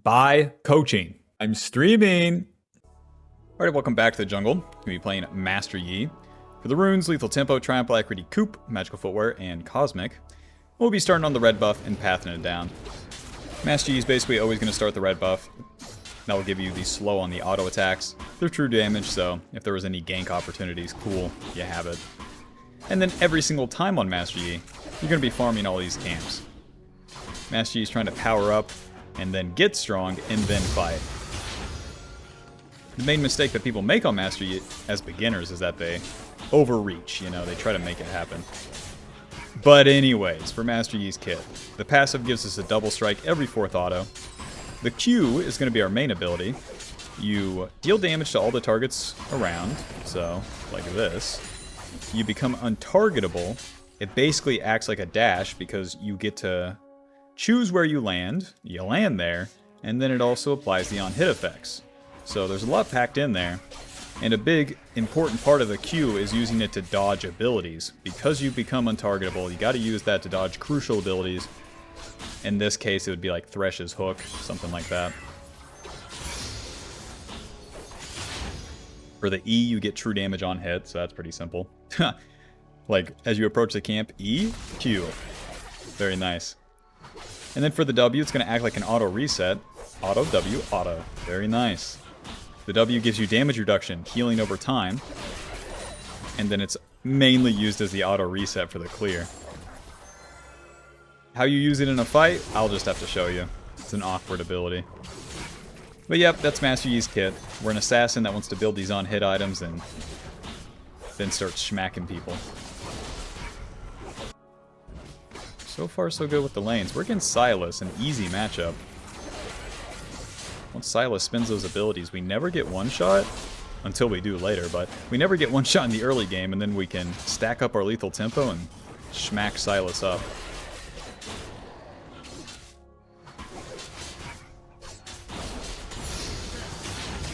by coaching. I'm streaming. Alright, welcome back to the jungle. I'm going to be playing Master Yi. For the runes, Lethal Tempo, Triumph Alacrity, Coop, Magical Footwear, and Cosmic. We'll be starting on the red buff and pathing it down. Master Yi is basically always going to start the red buff. That will give you the slow on the auto attacks. They're true damage, so if there was any gank opportunities, cool, you have it. And then every single time on Master Yi, you're going to be farming all these camps. Master Yi is trying to power up, and then get strong, and then fight. The main mistake that people make on Master Yi as beginners is that they overreach, they try to make it happen. But anyways, for Master Yi's kit, the passive gives us a double strike every 4th auto. The Q is going to be our main ability. You deal damage to all the targets around, so like this. You become untargetable. It basically acts like a dash because you get to choose where you land there, and then it also applies the on-hit effects. So there's a lot packed in there, and a big important part of the Q is using it to dodge abilities. Because you become untargetable, you got to use that to dodge crucial abilities. In this case, it would be like Thresh's Hook, something like that. For the E, you get true damage on hit, so that's pretty simple. Like, as you approach the camp, E, Q. Very nice. And then for the W, it's going to act like an auto reset. Auto, W, auto. Very nice. The W gives you damage reduction, healing over time. And then it's mainly used as the auto reset for the clear. How you use it in a fight, I'll just have to show you. It's an awkward ability. But yep, that's Master Yi's kit. We're an assassin that wants to build these on-hit items and then start smacking people. So far, so good with the lanes. We're against Silas, an easy matchup. Once Silas spins those abilities, we never get one-shot, until we do later, but we never get one-shot in the early game, and then we can stack up our lethal tempo and smack Silas up.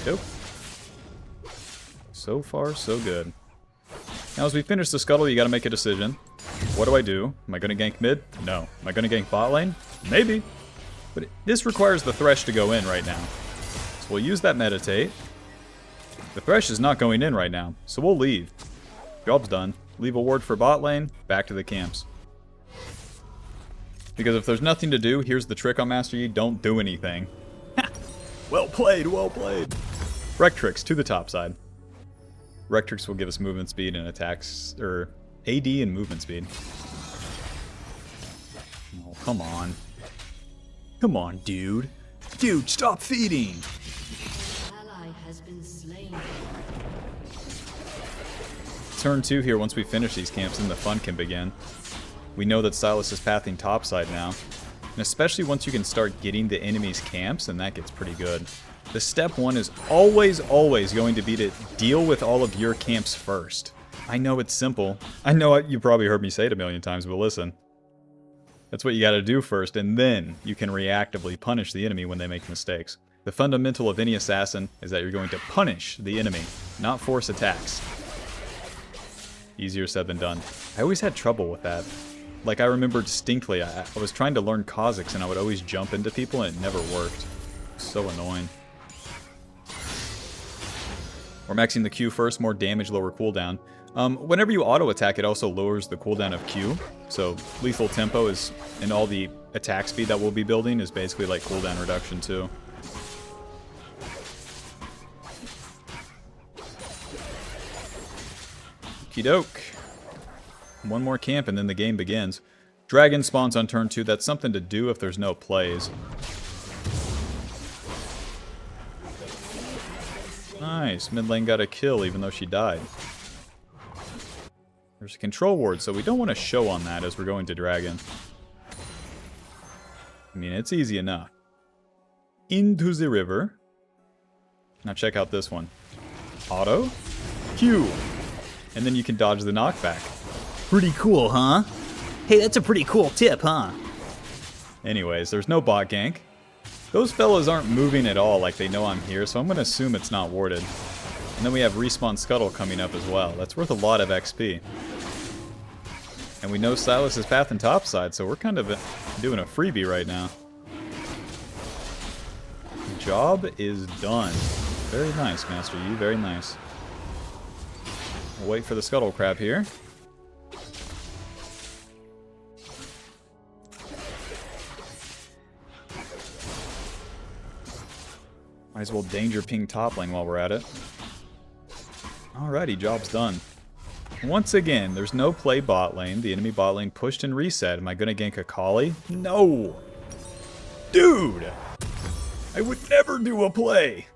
Nope. So far, so good. Now, as we finish the scuttle, you gotta make a decision. What do I do? Am I gonna gank mid? No. Am I gonna gank bot lane? Maybe. But this requires the Thresh to go in right now. So we'll use that meditate. The Thresh is not going in right now, so we'll leave. Job's done. Leave a ward for bot lane, back to the camps. Because if there's nothing to do, here's the trick on Master Yi, don't do anything. Well played, well played. Rectrix to the top side. Rectrix will give us movement speed and attacks, or AD and movement speed. Oh, come on. Come on, dude. Dude, stop feeding! Ally has been slain. Turn 2 here, once we finish these camps, then the fun can begin. We know that Silas is pathing topside now. And especially once you can start getting the enemy's camps, and that gets pretty good. The step 1 is always going to be to deal with all of your camps first. I know it's simple. I know you probably heard me say it a million times, but listen. That's what you gotta do first, and then you can reactively punish the enemy when they make mistakes. The fundamental of any assassin is that you're going to punish the enemy, not force attacks. Easier said than done. I always had trouble with that. Like, I remember distinctly, I was trying to learn Kha'Zix and I would always jump into people and it never worked. So annoying. We're maxing the Q first, more damage, lower cooldown. Whenever you auto-attack, it also lowers the cooldown of Q. So lethal tempo is, and all the attack speed that we'll be building is basically like cooldown reduction too. Okey-doke. One more camp and then the game begins. Dragon spawns on turn 2. That's something to do if there's no plays. Nice. Mid lane got a kill even though she died. There's a control ward, so we don't want to show on that as we're going to dragon. I mean, it's easy enough. Into the river. Now check out this one. Auto. Q. And then you can dodge the knockback. Pretty cool, huh? Hey, that's a pretty cool tip, huh? Anyways, there's no bot gank. Those fellas aren't moving at all like they know I'm here, so I'm going to assume it's not warded. And then we have Respawn Scuttle coming up as well. That's worth a lot of XP. And we know Silas is pathing topside, so we're kind of doing a freebie right now. Job is done. Very nice, Master Yi. Very nice. We'll wait for the Scuttle Crab here. Might as well danger ping top lane while we're at it. Alrighty, job's done. Once again, there's no play bot lane. The enemy bot lane pushed and reset. Am I going to gank Akali? No! Dude! I would never do a play!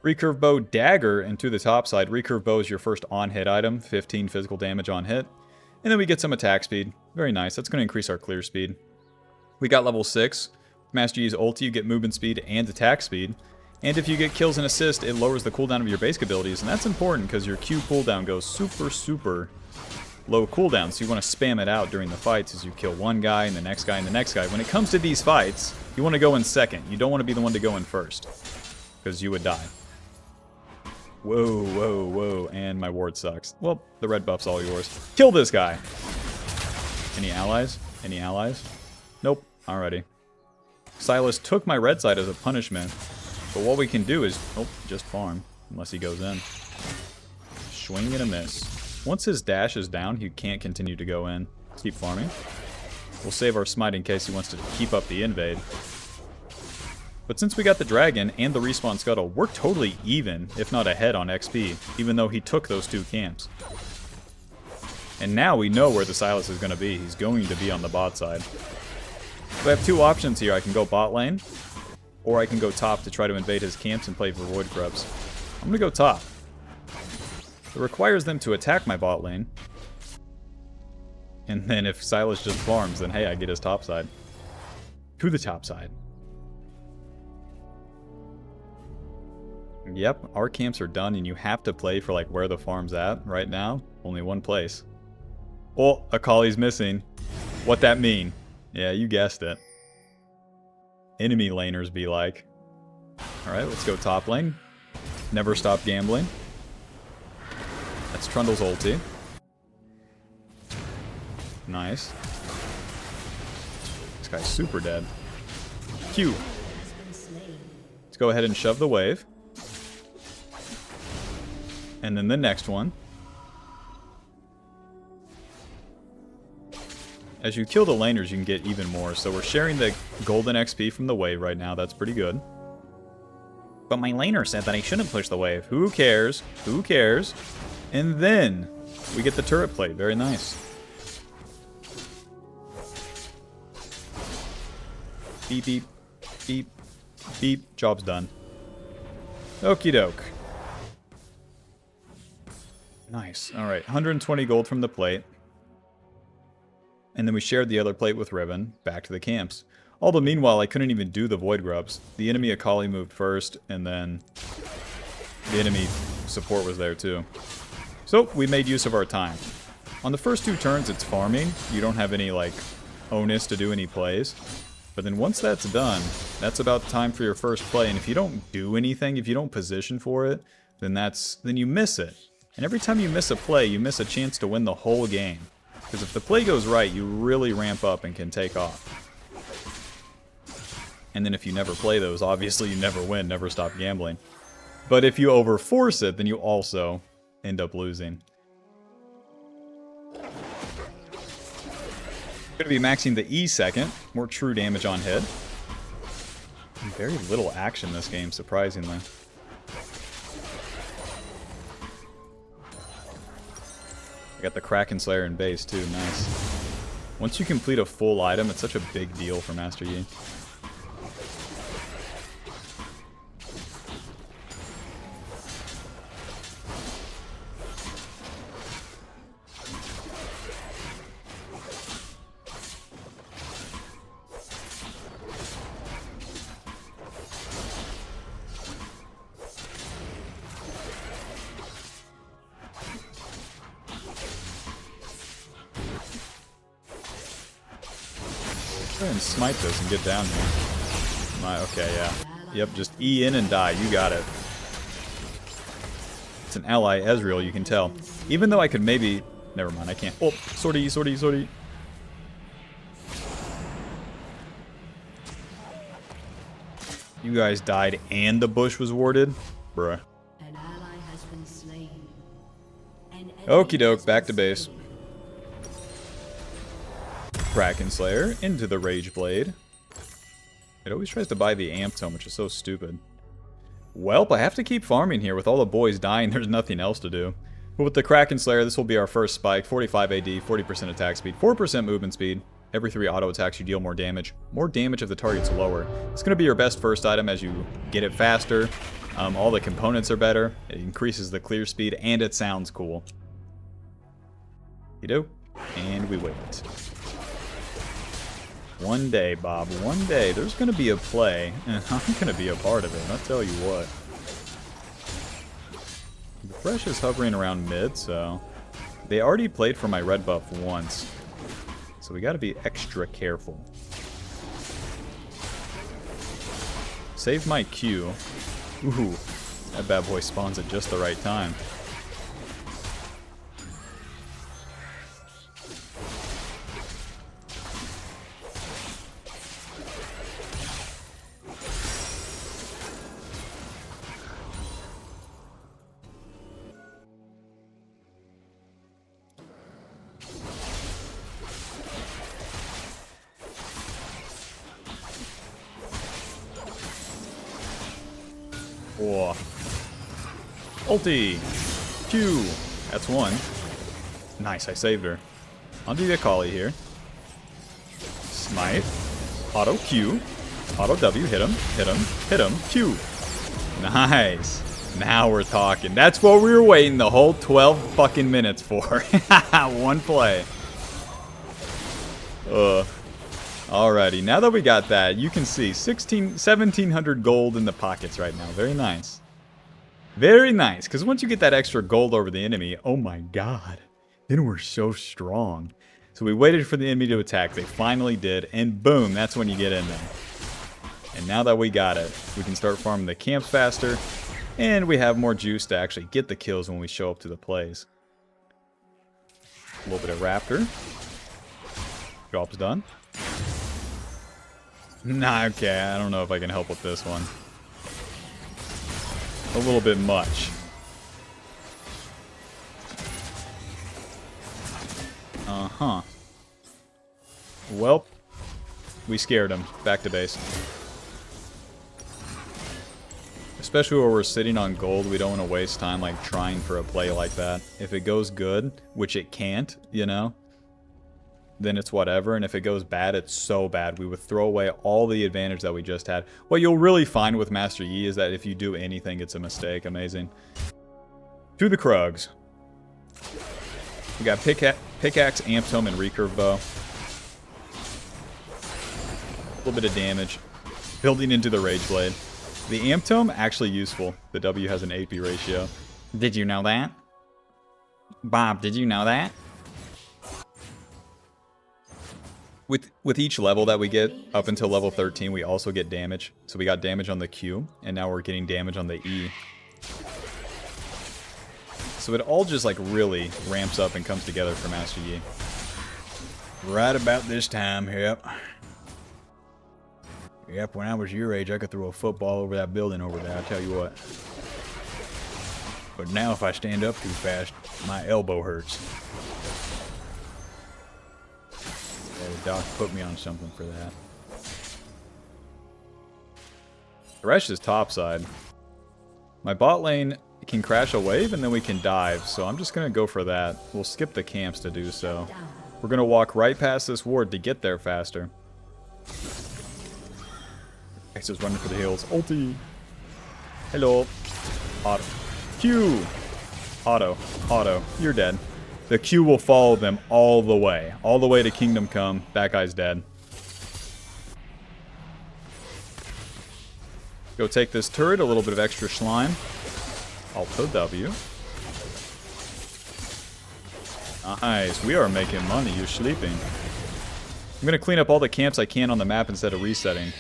Recurve bow dagger into the top side. Recurve bow is your first on-hit item. 15 physical damage on hit. And then we get some attack speed. Very nice. That's going to increase our clear speed. We got level 6. Master Yi's ulti, you get movement speed and attack speed. And if you get kills and assist, it lowers the cooldown of your basic abilities. And that's important because your Q cooldown goes super low cooldown. So you want to spam it out during the fights as you kill one guy and the next guy and the next guy. When it comes to these fights, you want to go in second. You don't want to be the one to go in first because you would die. Whoa, whoa, whoa. And my ward sucks. Well, the red buff's all yours. Kill this guy. Any allies? Any allies? Nope. Alrighty. Silas took my red side as a punishment. But what we can do is... Oh, just farm. Unless he goes in. Swing and a miss. Once his dash is down, he can't continue to go in. Let's keep farming. We'll save our smite in case he wants to keep up the invade. But since we got the dragon and the respawn scuttle, we're totally even, if not ahead on XP, even though he took those two camps. And now we know where the Silas is going to be. He's going to be on the bot side. So I have two options here. I can go bot lane, or I can go top to try to invade his camps and play for Void Grubs. I'm going to go top. It requires them to attack my bot lane. And then if Silas just farms, then hey, I get his top side. To the top side. Yep, our camps are done, and you have to play for like where the farm's at right now. Only one place. Oh, Akali's missing. What that mean? Yeah, you guessed it. Enemy laners be like. Alright, let's go top lane. Never stop gambling. That's Trundle's ulti. Nice. This guy's super dead. Q. Let's go ahead and shove the wave. And then the next one. As you kill the laners, you can get even more. So we're sharing the golden XP from the wave right now. That's pretty good. But my laner said that I shouldn't push the wave. Who cares? Who cares? And then we get the turret plate. Very nice. Beep, beep, beep, beep. Job's done. Okie doke. Nice. Alright, 120 gold from the plate. And then we shared the other plate with Riven. Back to the camps. Although meanwhile, I couldn't even do the Void Grubs. The enemy Akali moved first, and then the enemy support was there too. So we made use of our time. On the first two turns, it's farming. You don't have any like onus to do any plays. But then once that's done, that's about time for your first play. And if you don't do anything, if you don't position for it, then you miss it. And every time you miss a play, you miss a chance to win the whole game. Because if the play goes right, you really ramp up and can take off. And then if you never play those, obviously you never win, never stop gambling. But if you overforce it, then you also end up losing. Going to be maxing the E second, more true damage on hit. Very little action this game, surprisingly. I got the Kraken Slayer in base too, nice. Once you complete a full item, it's such a big deal for Master Yi. Go ahead and smite this and get down here. Okay, yeah. Yep, just E in and die. You got it. It's an ally Ezreal, you can tell. Even though I could maybe... Never mind, I can't. Oh, sortie. You guys died and the bush was warded? Bruh. An ally has been slain. An enemy Okie doke, has back been to base. slain. Kraken Slayer into the Rage Blade. It always tries to buy the Amp Tome, which is so stupid. Welp, I have to keep farming here. With all the boys dying, there's nothing else to do. But with the Kraken Slayer, this will be our first spike. 45 AD, 40% attack speed, 4% movement speed. Every 3 auto attacks, you deal more damage. More damage if the target's lower. It's going to be your best first item as you get it faster. All the components are better. It increases the clear speed, and it sounds cool. You do. And we wait. One day, Bob, one day, there's going to be a play, and I'm going to be a part of it, I'll tell you what. The Fresh is hovering around mid, so... They already played for my red buff once, so we got to be extra careful. Save my Q. Ooh, that bad boy spawns at just the right time. Whoa. Ulti! Q! That's one. Nice, I saved her. I'll do the Akali here. Smite. Auto Q. Auto W. Hit him. Hit him. Hit him. Q. Nice. Now we're talking. That's what we were waiting the whole 12 fucking minutes for. One play. Alrighty, now that we got that, you can see 1,700 gold in the pockets right now. Very nice. Very nice, because once you get that extra gold over the enemy, oh my god, then we're so strong. So we waited for the enemy to attack, they finally did, and boom, that's when you get in there. And now that we got it, we can start farming the camps faster, and we have more juice to actually get the kills when we show up to the plays. A little bit of Raptor. Job's done. Nah, okay, I don't know if I can help with this one. A little bit much. Uh-huh. Well, we scared him. Back to base. Especially where we're sitting on gold, we don't want to waste time like trying for a play like that. If it goes good, which it can't, you know, then it's whatever, and if it goes bad, it's so bad. We would throw away all the advantage that we just had. What you'll really find with Master Yi is that if you do anything, it's a mistake. Amazing. To the Krugs. We got Pickaxe, Amp Tome, and Recurve Bow. A little bit of damage. Building into the Rage Blade. The Amp Tome, actually useful. The W has an AP ratio. Did you know that? Bob, did you know that? With each level that we get, up until level 13, we also get damage. So we got damage on the Q, and now we're getting damage on the E. So it all just like really ramps up and comes together for Master Yi. Right about this time, yep. Yep, when I was your age, I could throw a football over that building over there, I'll tell you what. But now if I stand up too fast, my elbow hurts. Doc put me on something for that. Thresh is topside. My bot lane can crash a wave and then we can dive, so I'm just gonna go for that. We'll skip the camps to do so. We're gonna walk right past this ward to get there faster. X is running for the hills. Ulti! Hello. Auto. Q! Auto. Auto. You're dead. The Q will follow them all the way to Kingdom Come. That guy's dead. Go take this turret, a little bit of extra slime. Alto W. Nice, we are making money, you're sleeping. I'm gonna clean up all the camps I can on the map instead of resetting.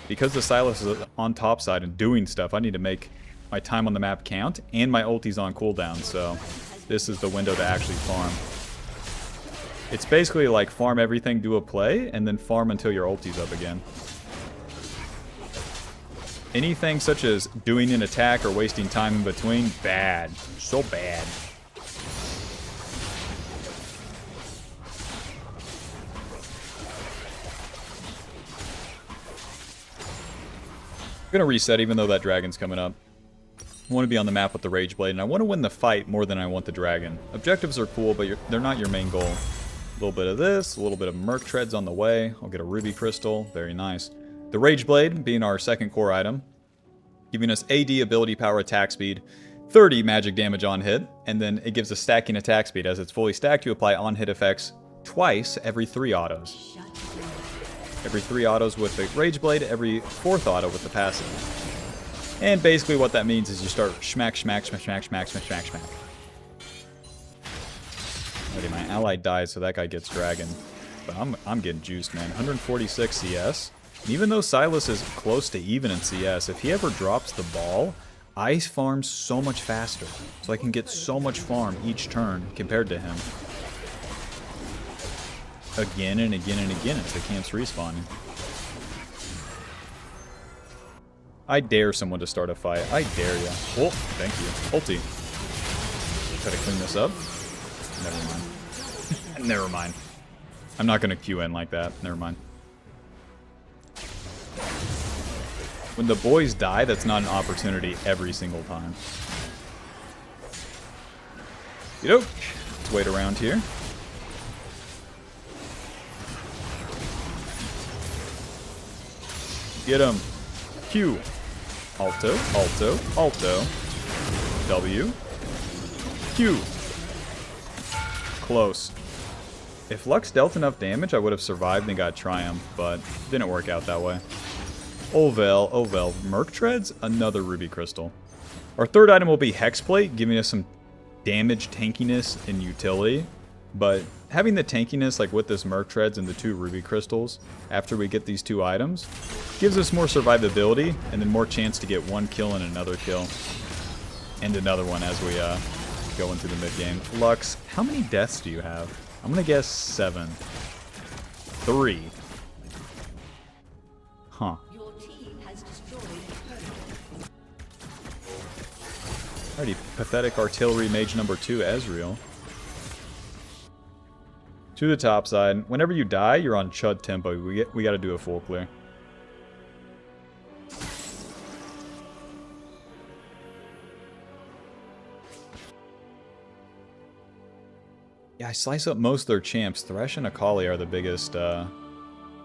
Because the Silas is on top side and doing stuff, I need to make my time on the map count, and my ulti's on cooldown, so this is the window to actually farm. It's basically like farm everything, do a play, and then farm until your ulti's up again. Anything such as doing an attack or wasting time in between, bad. So bad. I'm gonna reset even though that dragon's coming up. I want to be on the map with the Rage Blade, and I want to win the fight more than I want the dragon. Objectives are cool, but they're not your main goal. A little bit of this, a little bit of Merc Treads on the way. I'll get a Ruby Crystal. Very nice. The Rage Blade being our second core item, giving us AD, ability power, attack speed, 30 magic damage on hit, and then it gives us stacking attack speed. As it's fully stacked, you apply on-hit effects twice every 3 autos. Every 3 autos with the Rage Blade, every 4th auto with the passive. And basically what that means is you start schmack, schmack, schmack, schmack, schmack, schmack, schmack, schmack. Alrighty, my ally died, so that guy gets dragon. But I'm getting juiced, man. 146 CS. And even though Silas is close to even in CS, if he ever drops the ball, I farm so much faster. So I can get so much farm each turn compared to him. Again and again and again as the camp's respawning. I dare someone to start a fight. I dare ya. Oh, thank you. Ulti. Try to clean this up. Never mind. Never mind. I'm not going to Q in like that. Never mind. When the boys die, that's not an opportunity every single time. Let's wait around here. Get him. Q. Alto, alto, alto. W. Q. Close. If Lux dealt enough damage, I would have survived and got Triumph, but didn't work out that way. Ovel. Merc Treads, another Ruby Crystal. Our third item will be Hexplate, giving us some damage, tankiness, and utility. But having the tankiness, like with this Merc Treads and the 2 Ruby Crystals, after we get these 2 items, gives us more survivability, and then more chance to get 1 kill and another kill. And another one as we go into the mid-game. Lux, how many deaths do you have? I'm going to guess 7. 3. Huh. Your team has destroyed a turret. Alrighty, Pathetic Artillery Mage number 2, Ezreal. To the top side. Whenever you die, you're on Chud tempo. We gotta do a full clear. Yeah, I slice up most of their champs. Thresh and Akali are the biggest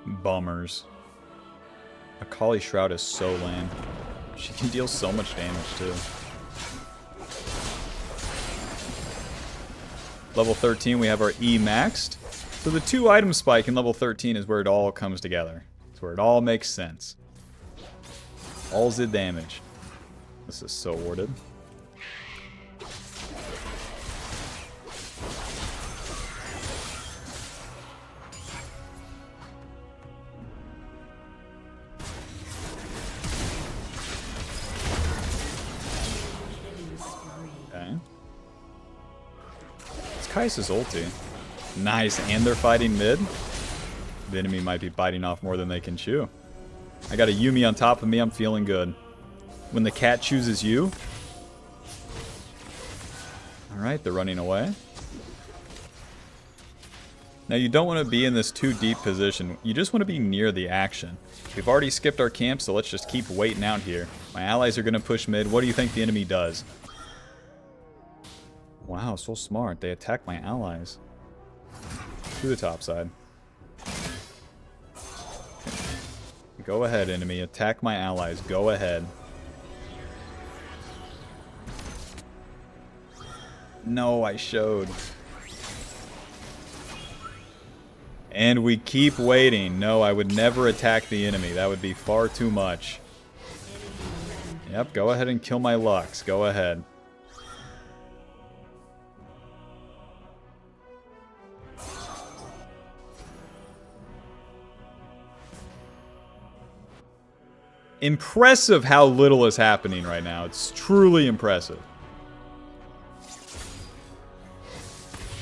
bummers. Akali Shroud is so lame. She can deal so much damage too. Level 13, we have our E maxed. So the 2 item spike in level 13 is where it all comes together. It's where it all makes sense. All the damage. This is so warded. Okay. It's Kai'Sa's ulti. Nice, and they're fighting mid. The enemy might be biting off more than they can chew. I got a Yuumi on top of me, I'm feeling good. When the cat chooses you. Alright, they're running away. Now you don't want to be in this too deep position. You just want to be near the action. We've already skipped our camp, so let's just keep waiting out here. My allies are going to push mid. What do you think the enemy does? Wow, so smart. They attack my allies. To the top side. Go ahead, enemy. Attack my allies. Go ahead. No, I showed. And we keep waiting. No, I would never attack the enemy. That would be far too much. Yep, go ahead and kill my Lux. Go ahead. Impressive how little is happening right now. It's truly impressive.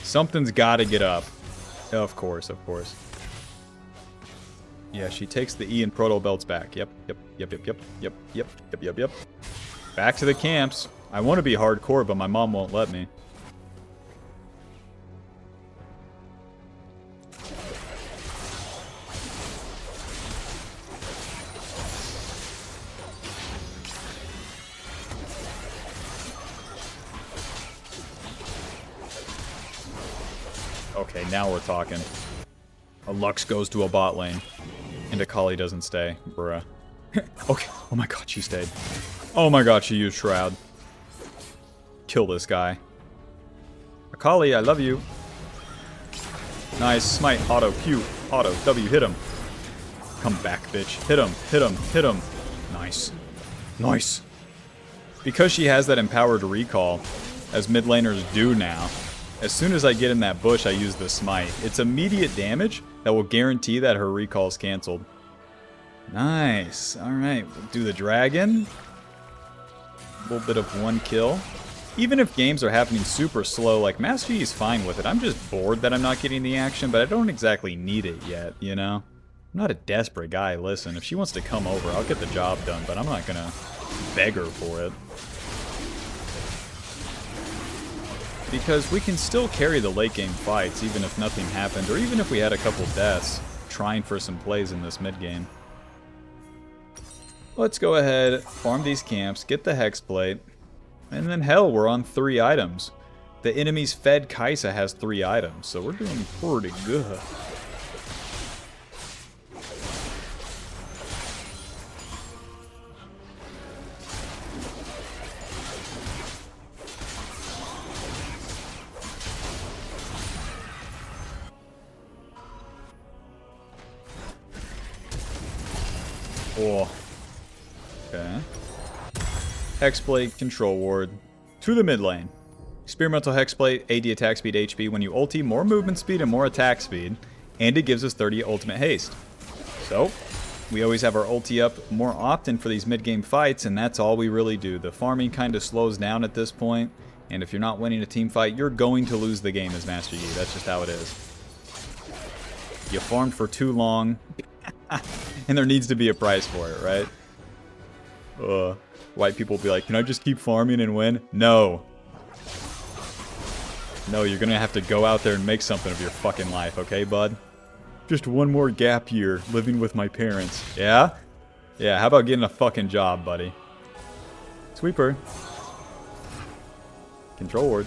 Something's got to get up. Of course, of course. Yeah, she takes the E and Proto belts back. Yep. Back to the camps. I want to be hardcore, but my mom won't let me. Okay, now we're talking. A Lux goes to a bot lane. And Akali doesn't stay. Bruh. Okay. Oh my god, she stayed. Oh my god, she used Shroud. Kill this guy. Akali, I love you. Nice. Smite. Auto. Q. Auto. W. Hit him. Come back, bitch. Hit him. Hit him. Hit him. Nice. Nice. Because she has that empowered recall, as mid laners do now, as soon as I get in that bush, I use the smite. It's immediate damage that will guarantee that her recall is canceled. Nice. Alright, we'll do the dragon. A little bit of one kill. Even if games are happening super slow, like Master Yi is fine with it. I'm just bored that I'm not getting the action, but I don't exactly need it yet, you know? I'm not a desperate guy. Listen, if she wants to come over, I'll get the job done, but I'm not gonna beg her for it. Because we can still carry the late game fights even if nothing happened, or even if we had a couple deaths trying for some plays in this mid game. Let's go ahead, farm these camps, get the Hex Plate, and then hell, we're on 3 items. The enemy's fed Kaisa has 3 items, so we're doing pretty good. Oh. Okay. Hexblade, Control Ward. To the mid lane. Experimental Hexblade, AD attack speed, HP. When you ulti, more movement speed and more attack speed. And it gives us 30 ultimate haste. So, we always have our ulti up more often for these mid-game fights, and that's all we really do. The farming kind of slows down at this point, and if you're not winning a team fight, you're going to lose the game as Master Yi. That's just how it is. You farmed for too long, and there needs to be a price for it, right? White people will be like, can I just keep farming and win? No. No, you're gonna have to go out there and make something of your fucking life, okay, bud? Just one more gap year living with my parents. Yeah? Yeah, how about getting a fucking job, buddy? Sweeper. Control Ward.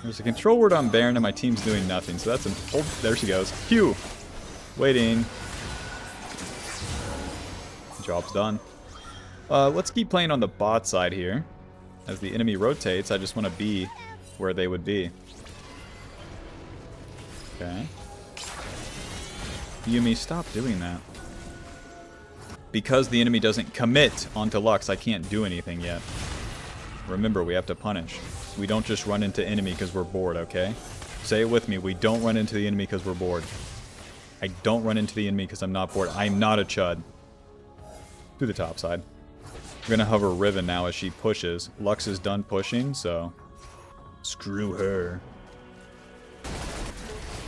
There's a Control Ward on Baron and my team's doing nothing, so that's an... Oh, there she goes. Q! Waiting. Job's done. Let's keep playing on the bot side here. As the enemy rotates, I just want to be where they would be. Okay. Yumi, stop doing that. Because the enemy doesn't commit onto Lux, I can't do anything yet. Remember, we have to punish. We don't just run into enemy because we're bored, okay? Say it with me. We don't run into the enemy because we're bored. I don't run into the enemy because I'm not bored. I'm not a chud. To the top side. We're going to hover Riven now as she pushes. Lux is done pushing, so... Screw her.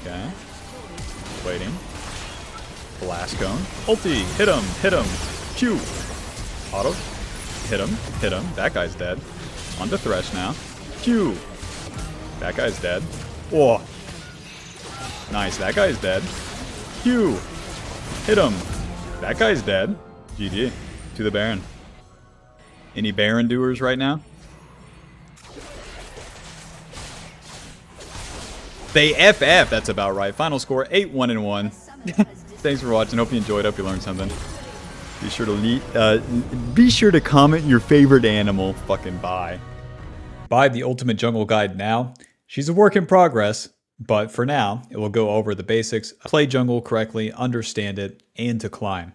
Okay. Waiting. Blast Cone. Ulti! Hit him! Hit him! Q! Auto. Hit him. Hit him. That guy's dead. On to Thresh now. Q! That guy's dead. Oh! Nice. That guy's dead. Q! Hit him! That guy's dead. GG. To the Baron. Any Baron doers right now? They FF, that's about right. Final score, 8-1-1. Thanks for watching. Hope you enjoyed. Hope you learned something. Be sure to comment your favorite animal. Fucking bye. Buy the Ultimate Jungle Guide now. She's a work in progress, but for now, it will go over the basics, play jungle correctly, understand it, and to climb.